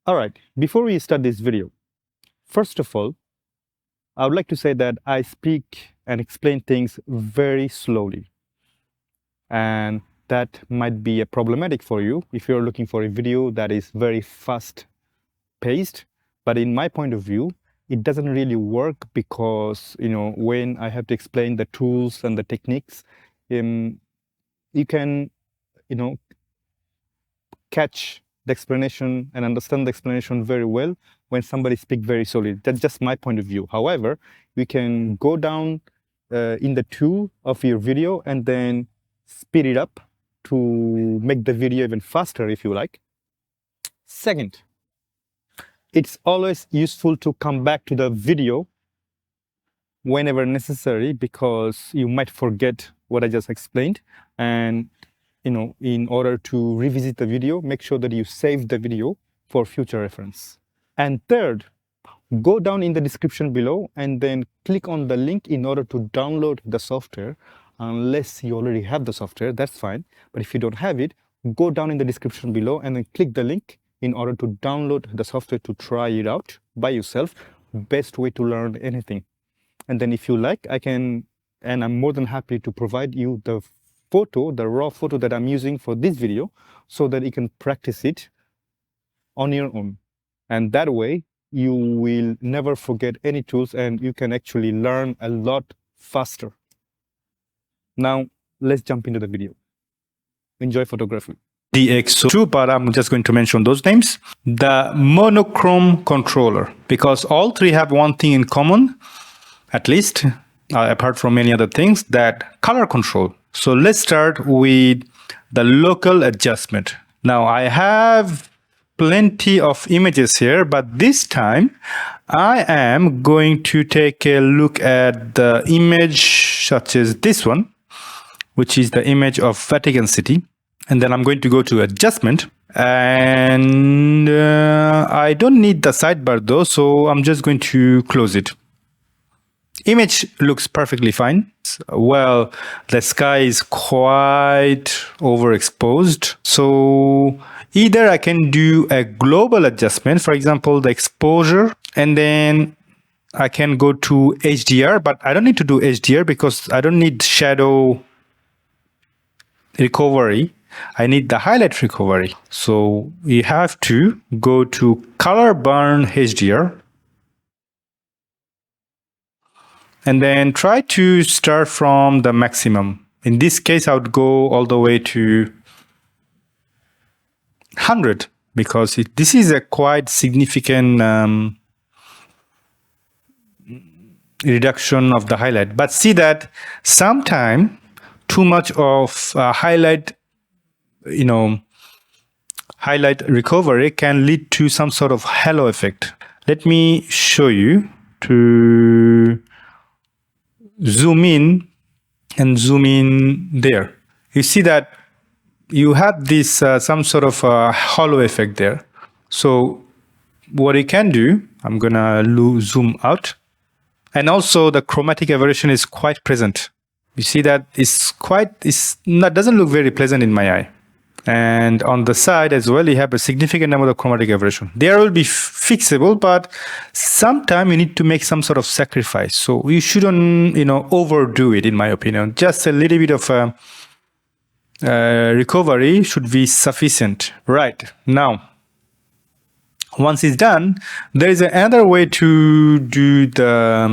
All right, before we start this video, first of all, I would like to say that I speak and explain things very slowly. And that might be a problematic for you if you're looking for a video that is very fast paced. But in my point of view, it doesn't really work because, when I have to explain the tools and the techniques, you can, catch the explanation and understand the explanation very well when somebody speaks very slowly. That's just my point of view. However, we can go down in the tool of your video and then speed it up to make the video even faster if you like. Second, it's always useful to come back to the video whenever necessary because you might forget what I just explained. And in order to revisit the video, make sure that you save the video for future reference. And third, go down in the description below and then click on the link in order to download the software. Unless you already have the software, that's fine. But if you don't have it, go down in the description below and then click the link in order to download the software to try it out by yourself. Best way to learn anything. And then if you like, I'm more than happy to provide you the raw photo that I'm using for this video so that you can practice it on your own. And that way, you will never forget any tools and you can actually learn a lot faster. Now, let's jump into the video. Enjoy photography. DX2, but I'm just going to mention those names. The monochrome controller, because all three have one thing in common, at least, apart from many other things, that color control. So let's start with the local adjustment. Now I have plenty of images here, but this time I am going to take a look at the image such as this one, which is the image of Vatican City. And then I'm going to go to adjustment, and I don't need the sidebar though, so I'm just going to close it. Image looks perfectly fine. Well, the sky is quite overexposed. So either I can do a global adjustment, for example, the exposure, and then I can go to HDR, but I don't need to do HDR because I don't need shadow recovery. I need the highlight recovery. So you have to go to color burn HDR. And then try to start from the maximum. In this case, I would go all the way to 100 because this is a quite significant reduction of the highlight. But see that sometimes too much of highlight recovery can lead to some sort of halo effect. Let me show you to zoom in and zoom in there. You see that you have this some sort of hollow effect there. So what you can do, I'm gonna zoom out, and also the chromatic aberration is quite present. You see that doesn't look very pleasant in my eye. And on the side as well, you have a significant number of chromatic aberration. They will be fixable, but sometimes you need to make some sort of sacrifice. So you shouldn't, overdo it, in my opinion. Just a little bit of recovery should be sufficient. Right, now, once it's done, there is another way to do the,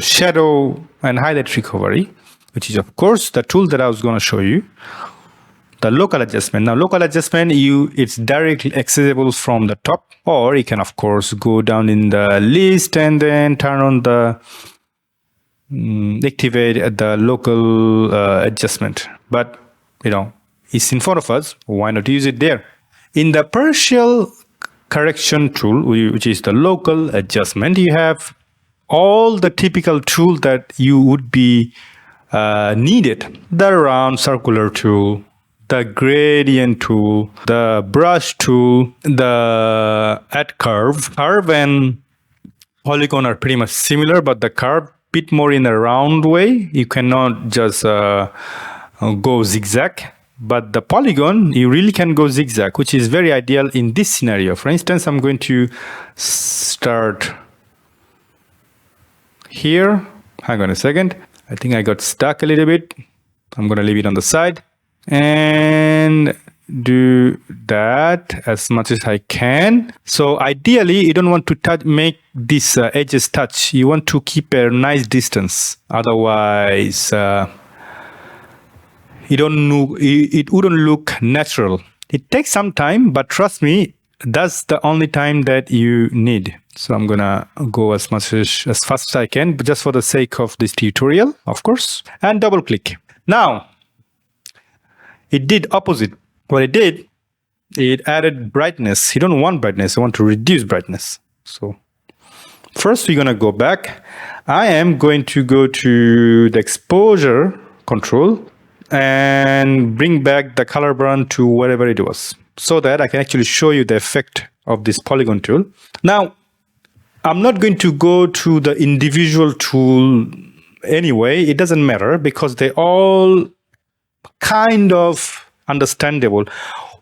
shadow and highlight recovery, which is, of course, the tool that I was going to show you. The local adjustment. Now, local adjustment, it's directly accessible from the top, or you can, of course, go down in the list and then turn on the activate the local adjustment. But, it's in front of us. Why not use it there? In the partial correction tool, which is the local adjustment, you have all the typical tool that you would be needed. The round circular tool, the gradient tool, the brush tool, the add curve. Curve and polygon are pretty much similar, but the curve bit more in a round way. You cannot just go zigzag. but the polygon, you really can go zigzag, which is very ideal in this scenario. For instance, I'm going to start here. Hang on a second. I think I got stuck a little bit. I'm going to leave it on the side and do that as much as I can. So ideally, you don't want to make these edges touch. You want to keep a nice distance. Otherwise, it wouldn't look natural. It takes some time, but trust me, that's the only time that you need. So I'm gonna go as fast as I can, but just for the sake of this tutorial, of course, and double click. Now, it did opposite. What it did, it added brightness. You don't want brightness, you want to reduce brightness. So first we're gonna go back. I am going to go to the exposure control and bring back the color burn to wherever it was, so that I can actually show you the effect of this polygon tool. Now, I'm not going to go to the individual tool anyway. It doesn't matter because they all kind of understandable.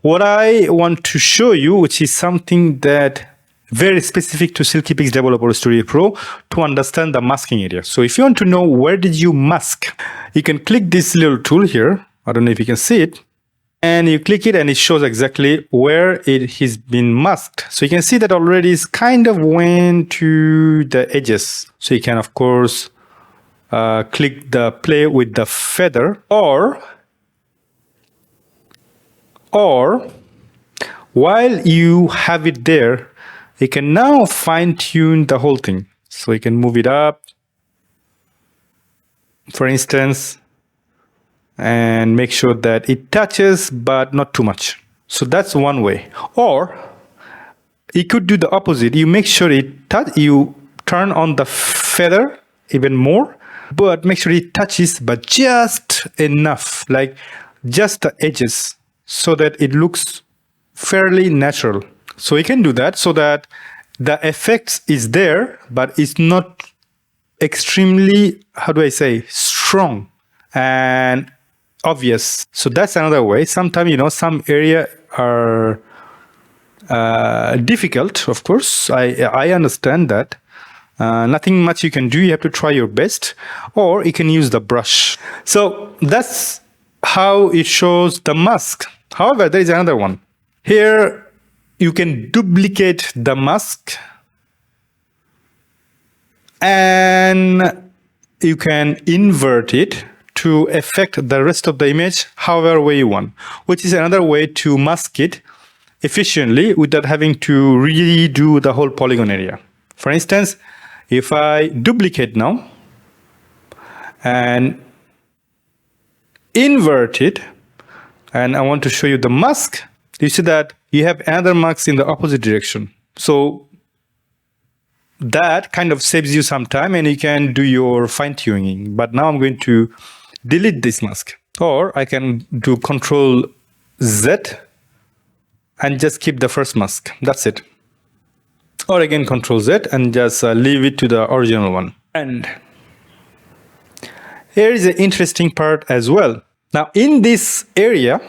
What I want to show you, which is something that very specific to silkypix Developer Studio Pro, to understand the masking area. So if you want to know where did you mask, you can click this little tool here. I don't know if you can see it. And you click it and it shows exactly where it has been masked. So you can see that already it's kind of went to the edges. So you can, of course, click the play with the feather, or while you have it there, you can now fine-tune the whole thing. So you can move it up, for instance, and make sure that it touches, but not too much. So that's one way. Or you could do the opposite. You make sure you turn on the feather even more, but make sure it touches, but just enough, like just the edges, so that it looks fairly natural. So you can do that so that the effects is there, but it's not extremely, how do I say, strong and obvious. So that's another way. Sometimes, some area are difficult, of course. I understand that. Nothing much you can do. You have to try your best, or you can use the brush. So that's how it shows the mask. However, there is another one. Here, you can duplicate the mask and you can invert it to affect the rest of the image however way you want, which is another way to mask it efficiently without having to redo the whole polygon area. For instance, if I duplicate now and invert it, and I want to show you the mask, you see that you have another mask in the opposite direction. So that kind of saves you some time and you can do your fine-tuning. But now I'm going to delete this mask, or I can do Control Z and just keep the first mask. That's it. Or again Control Z and just leave it to the original one. And here is an interesting part as well. Now in this area,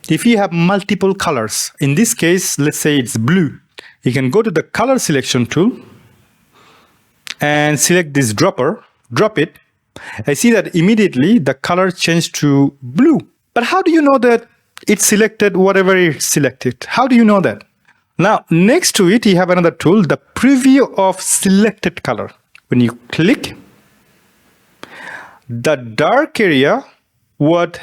if you have multiple colors, in this case, let's say it's blue, you can go to the color selection tool and select this dropper, drop it. I see that immediately the color changed to blue. But how do you know that it selected whatever it selected? How do you know that? Now, next to it, you have another tool, the preview of selected color. When you click, the dark area, what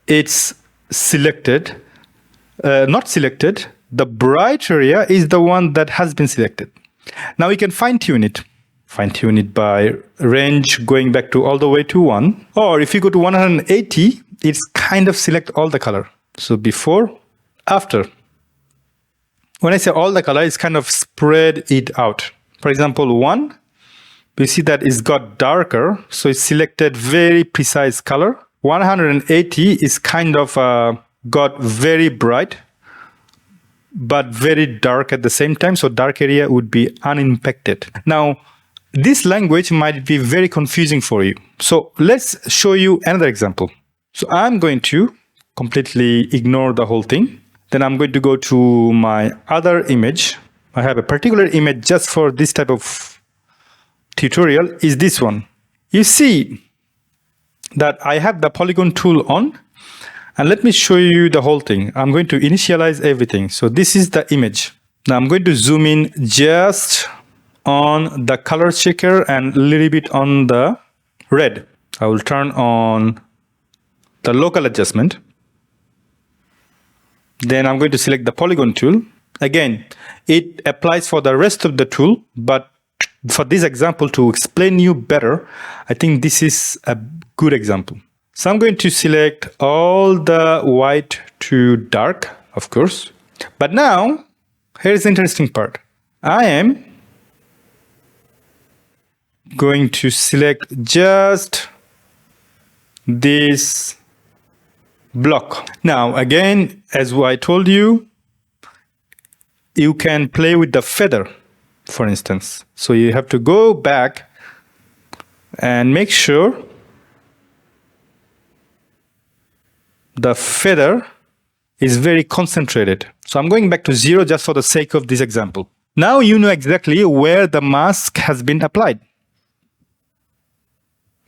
it's selected, not selected, the bright area is the one that has been selected. Now you can fine-tune it. Fine-tune it by range going back to all the way to 1. Or if you go to 180, it's kind of select all the color. So before, after. When I say all the color, it's kind of spread it out. For example, 1, you see that it's got darker, so it's selected very precise color. 180 is kind of got very bright, but very dark at the same time. So dark area would be unimpacted. Now, this language might be very confusing for you. So let's show you another example. So I'm going to completely ignore the whole thing. Then I'm going to go to my other image. I have a particular image just for this type of tutorial, is this one. You see that I have the polygon tool on, and let me show you the whole thing. I'm going to initialize everything. So this is the image. Now I'm going to zoom in just on the color checker and a little bit on the red. I will turn on the local adjustment. Then I'm going to select the polygon tool. Again, it applies for the rest of the tool, but for this example, to explain you better, I think this is a good example. So I'm going to select all the white to dark, of course. But now, here's the interesting part. I am going to select just this block. Now, again, as I told you, you can play with the feather, for instance. So you have to go back and make sure the feather is very concentrated. So I'm going back to 0 just for the sake of this example. Now you know exactly where the mask has been applied.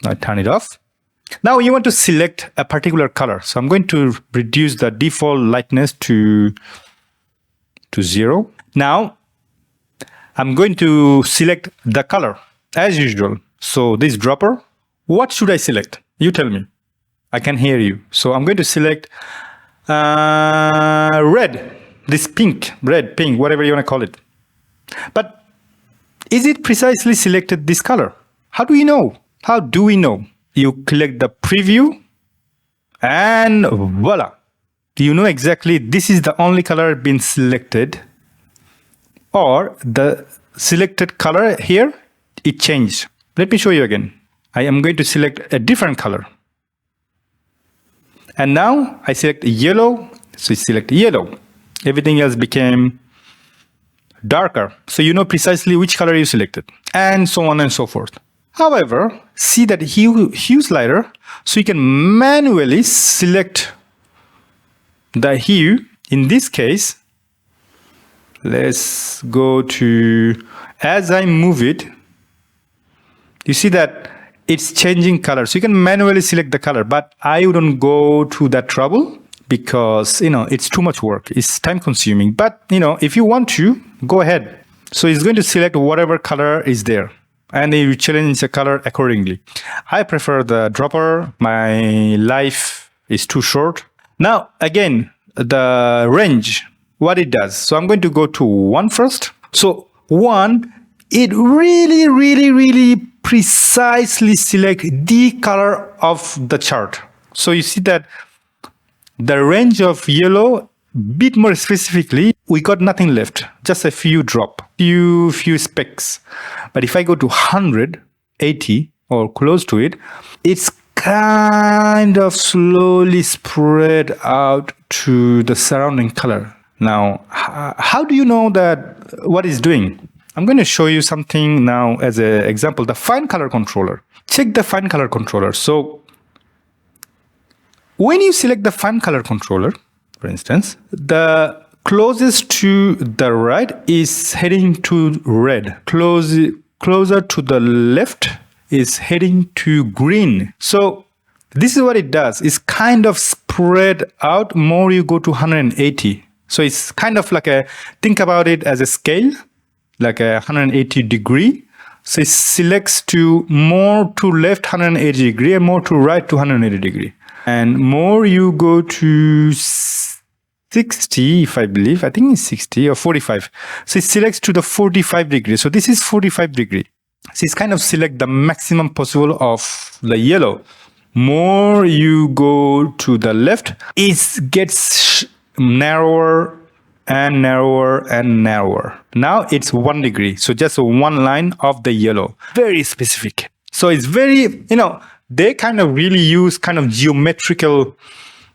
I turn it off. Now you want to select a particular color. So I'm going to reduce the default lightness to 0. Now I'm going to select the color as usual. So this dropper, what should I select? You tell me. I can hear you. So I'm going to select red, this pink, red, pink, whatever you want to call it. But is it precisely selected this color? How do we know? How do we know? You click the preview and voila. You know exactly this is the only color been selected, or the selected color here, it changed. Let me show you again. I am going to select a different color. And now I select yellow, so select yellow. Everything else became darker. So you know precisely which color you selected, and so on and so forth. However, see that hue slider, so you can manually select the hue. In this case, let's go to, as I move it, you see that it's changing color. So you can manually select the color, but I wouldn't go to that trouble because, it's too much work. It's time consuming. But, if you want to, go ahead. So it's going to select whatever color is there, and you change the color accordingly. I prefer the dropper. My life is too short. Now, again, the range, what it does. So I'm going to go to 1 first. So 1, it really precisely select the color of the chart. So you see that the range of yellow, bit more specifically, we got nothing left, just a few drop, few specks. But if I go to 180 or close to it, it's kind of slowly spread out to the surrounding color. Now, how do you know that what it's doing? I'm going to show you something now as an example, the Fine Color Controller. Check the Fine Color Controller. So when you select the Fine Color Controller, for instance, the closest to the right is heading to red. Closer to the left is heading to green. So this is what it does. It's kind of spread out more you go to 180. So it's kind of like think about it as a scale, like a 180 degree. So it selects to more to left 180 degree and more to right 280 degree. And more you go to 60, if I believe, I think it's 60 or 45. So it selects to the 45 degree. So this is 45 degree. So it's kind of select the maximum possible of the yellow. More you go to the left, it gets narrower and narrower and narrower. Now it's 1 degree. So just one line of the yellow. Very specific. So it's very, they kind of really use kind of geometrical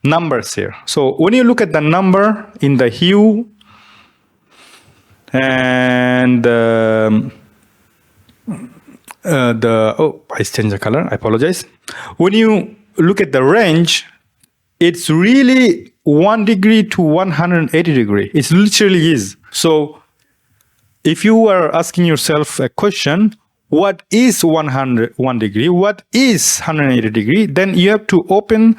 numbers here. So when you look at the number in the hue and I changed the color, I apologize. When you look at the range, it's really 1 degree to 180 degree. It literally is. So if you are asking yourself a question, what is 101 degree? What is 180 degree? Then you have to open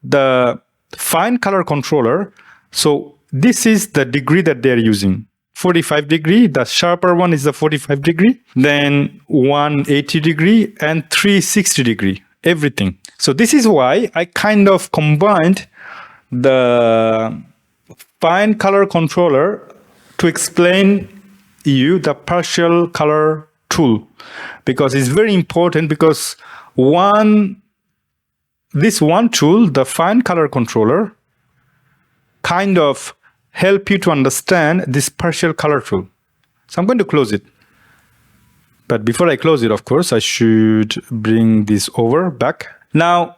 the Fine Color Controller. So this is the degree that they're using. 45 degree, the sharper one is the 45 degree, then 180 degree and 360 degree, everything. So this is why I kind of combined the Fine Color Controller to explain you the partial color tool, because it's very important, because this one tool, the Fine Color Controller, kind of help you to understand this partial color tool. So I'm going to close it. But before I close it, of course, I should bring this over back. Now,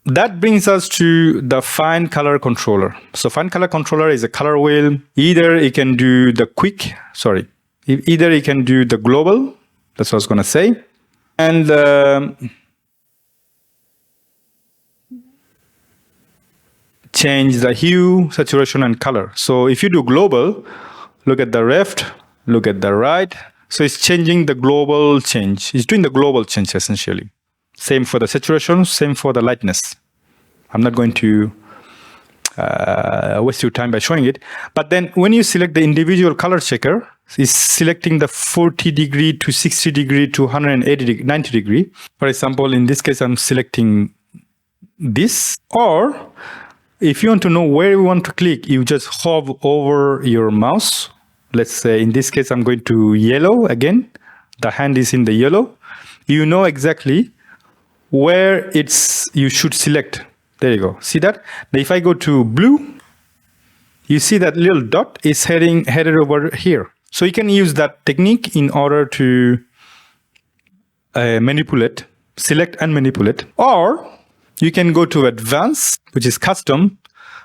that brings us to the Fine Color Controller. So Fine Color Controller is a color wheel. Either it can do the either it can do the global, that's what I was going to say, and change the hue, saturation, and color. So if you do global, look at the left, look at the right. So it's changing the global change. It's doing the global change essentially. Same for the saturation, same for the lightness. I'm not going to waste your time by showing it. But then when you select the individual color checker, it's selecting the 40 degree to 60 degree to 180 degree, 90 degree. For example, in this case, I'm selecting this. Or if you want to know where you want to click, you just hover over your mouse. Let's say in this case, I'm going to yellow again. The hand is in the yellow. You know exactly where you should select. There you go. See that? Now if I go to blue, you see that little dot is headed over here. So you can use that technique in order to manipulate, select and manipulate. Or you can go to advanced, which is custom,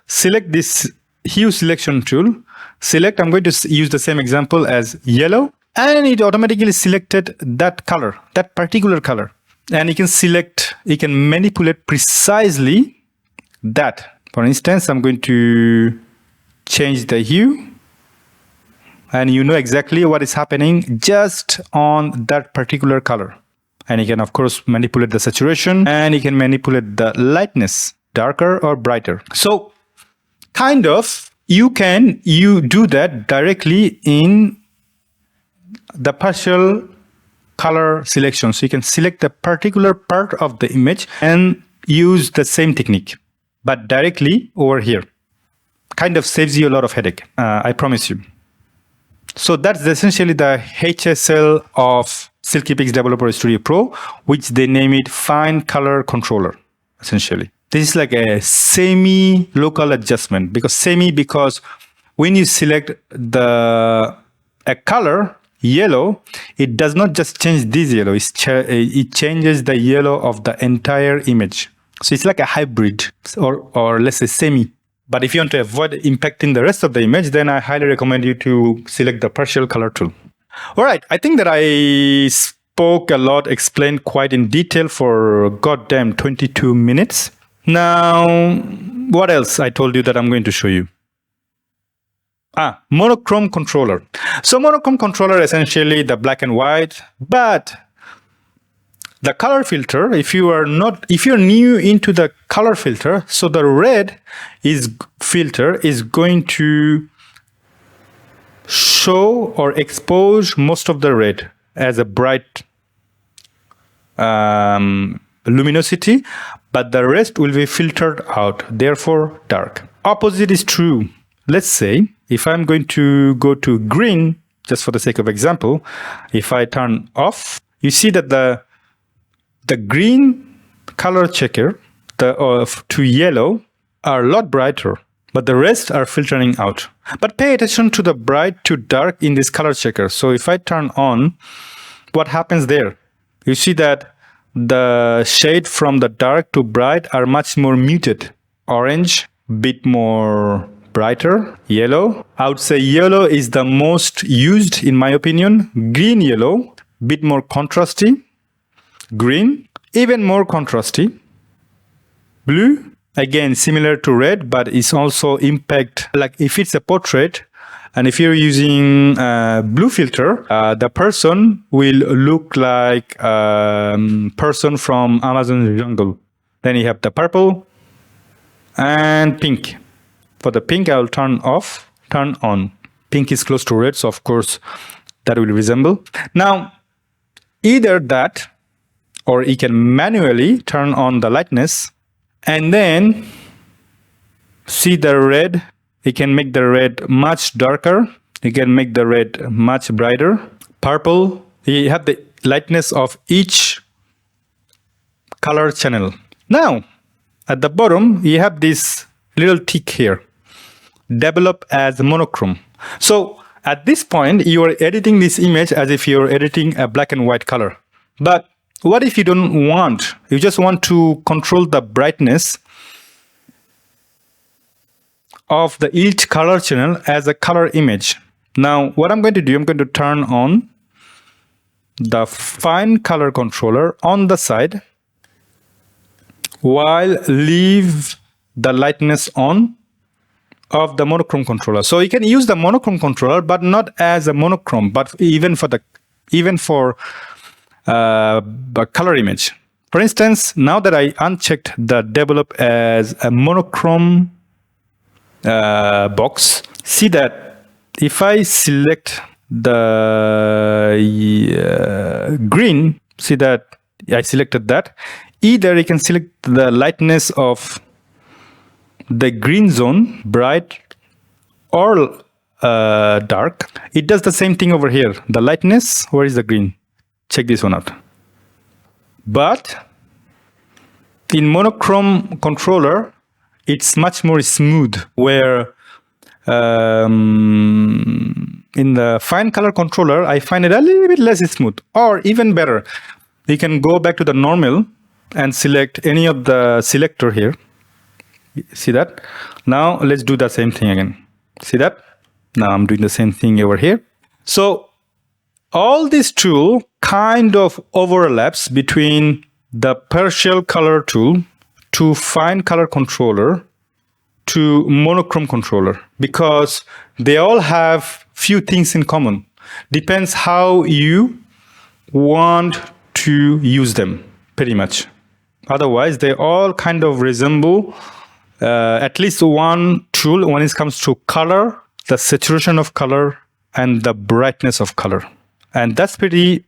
select this hue selection tool, select, I'm going to use the same example as yellow, and it automatically selected that color, that particular color. And you can select, you can manipulate precisely that. For instance, I'm going to change the hue, and you know exactly what is happening just on that particular color. And you can, of course, manipulate the saturation, and you can manipulate the lightness, darker or brighter. So kind of, you do that directly in the partial color selection. So you can select the particular part of the image and use the same technique, but directly over here. Kind of saves you a lot of headache, I promise you. So that's essentially the HSL of silkypix Developer Studio Pro, which they name it Fine Color Controller, essentially. This is like a semi-local adjustment, because when you select a color, yellow, it does not just change this yellow, it changes the yellow of the entire image. So it's like a hybrid, or let's say semi. But if you want to avoid impacting the rest of the image, then I highly recommend you to select the partial color tool. All right, I think that I spoke a lot, explained quite in detail for goddamn 22 minutes. Now, what else I told you that I'm going to show you? Monochrome controller. So monochrome controller, essentially the black and white, but the color filter, if you're new into the color filter, so the red filter is going to show or expose most of the red as a bright luminosity, but the rest will be filtered out, therefore dark. Opposite is true. Let's say if I'm going to go to green, just for the sake of example, if I turn off, you see that the green color checker to yellow are a lot brighter, but the rest are filtering out. But pay attention to the bright to dark in this color checker. So if I turn on, what happens there? You see that the shade from the dark to bright are much more muted. Orange, bit more brighter. Yellow, I would say yellow is the most used in my opinion. Green, yellow, bit more contrasty. Green, even more contrasty. Blue, again, similar to red, but it's also impact, like if it's a portrait, and if you're using blue filter, the person will look like person from Amazon jungle. Then you have the purple and pink. For the pink, I'll turn off, turn on. Pink is close to red, so of course that will resemble. Now, either that, or you can manually turn on the lightness and then see the red. You can make the red much darker. You can make the red much brighter. Purple, you have the lightness of each color channel. Now, at the bottom, you have this little tick here. Develop as monochrome. So at this point, you are editing this image as if you're editing a black and white color. But what if you don't want? You just want to control the brightness of the each color channel as a color image. Now, what I'm going to do, I'm going to turn on the Fine Color Controller on the side while leave the lightness on of the monochrome controller. So you can use the monochrome controller, but not as a monochrome, but even for the color image. For instance, now that I unchecked the develop as a monochrome box, see that if I select the green, see that I selected that. Either you can select the lightness of the green zone, bright or dark. It does the same thing over here. The lightness, where is the green? Check this one out. But in monochrome controller, it's much more smooth, where in the Fine Color Controller, I find it a little bit less smooth. Or even better, you can go back to the normal and select any of the selector here. See that? Now let's do the same thing again. See that? Now I'm doing the same thing over here. So all this tool kind of overlaps between the partial color tool to Fine Color Controller to monochrome controller, because they all have few things in common. Depends how you want to use them, pretty much. Otherwise, they all kind of resemble at least one tool when it comes to color, the saturation of color, and the brightness of color. And that's pretty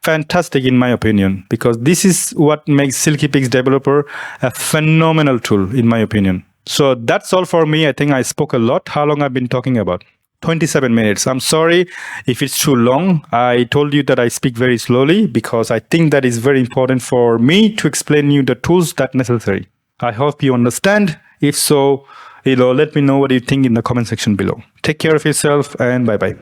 fantastic in my opinion, because this is what makes silkypix developer a phenomenal tool in my opinion. So that's all for me. I think I spoke a lot. How long I've been talking about? 27 minutes. I'm sorry if it's too long. I told you that I speak very slowly because I think that is very important for me to explain you the tools that necessary. I hope you understand. If so, let me know what you think in the comment section below. Take care of yourself and bye-bye.